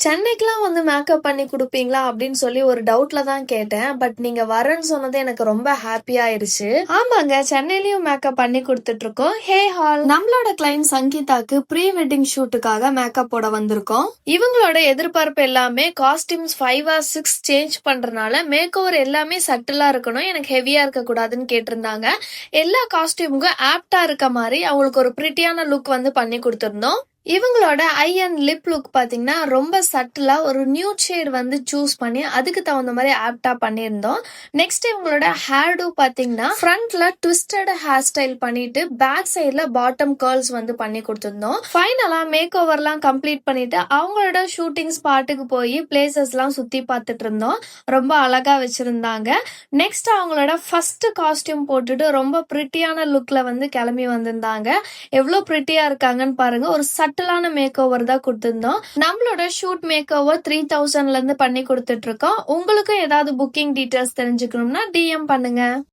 சென்னைக்குலாம் வந்து மேக்கப் பண்ணி குடுப்பீங்களா? அப்படின்னு சொல்லி ஒரு டவுட்ல தான் கேட்டேன். பட் நீங்க வரேன்னு சொன்னது எனக்கு ரொம்ப ஹாப்பி ஆயிருச்சு. ஆமாங்க, சென்னையிலயும் மேக்கப் பண்ணி குடுத்துட்டுருக்கோம். ஹே ஹால். நம்மளோட கிளைண்ட் சங்கீதாக்கு ப்ரீ வெட்டிங் ஷூட்டுக்காக மேக்கப் போட வந்திருக்கோம். இவங்களோட எதிர்பார்ப்பு எல்லாமே காஸ்டியூம்ஸ் 5 ஆர் 6 சேஞ்ச் பண்றனால மேக் ஓவர் எல்லாமே சட்டிலா இருக்கணும். எனக்கு ஹெவியா இருக்கக்கூடாதுன்னு கேட்டிருந்தாங்க. எல்லா காஸ்டியூமுக்கும் ஆப்டா இருக்க மாதிரி அவங்களுக்கு ஒரு பிரிட்டியான லுக் வந்து பண்ணி கொடுத்துருந்தோம். இவங்களோட ஐ அண்ட் லிப் லுக் பாத்தீங்கன்னா ரொம்ப சட்டிலா ஒரு நியூட் ஷேட் வந்து சூஸ் பண்ணி அதுக்கு தகுந்த மாதிரி ஆப்டா பண்ணியிருந்தோம். நெக்ஸ்ட் இவங்களோட ஹேர் டூ பாத்தீங்கன்னா ஃப்ரண்ட்ல ட்விஸ்டட் ஹேர் ஸ்டைல் பண்ணிட்டு பேக் சைட்ல பாட்டம் கர்ல்ஸ் வந்து பண்ணி கொடுத்திருந்தோம். ஃபைனலா மேக் ஓவர்லாம் கம்ப்ளீட் பண்ணிட்டு அவங்களோட ஷூட்டிங் ஸ்பாட்டுக்கு போய் பிளேசஸ் எல்லாம் சுத்தி பார்த்துட்டு இருந்தோம். ரொம்ப அழகா வச்சிருந்தாங்க. நெக்ஸ்ட் அவங்களோட ஃபர்ஸ்ட் காஸ்டியூம் போட்டுட்டு ரொம்ப பிரிட்டியான லுக்ல வந்து கிளம்பி வந்திருந்தாங்க. எவ்வளவு பிரிட்டியா இருக்காங்கன்னு பாருங்க. ஒரு சட்டிலான மேக் ஓவர் தான் கொடுத்திருந்தோம். நம்மளோட ஷூட் மேக் ஓவர் 3000ல இருந்து பண்ணி கொடுத்துட்டு இருக்கோம். உங்களுக்கும் ஏதாவது புக்கிங் டீடைல்ஸ் தெரிஞ்சுக்கணும்னா DM பண்ணுங்க.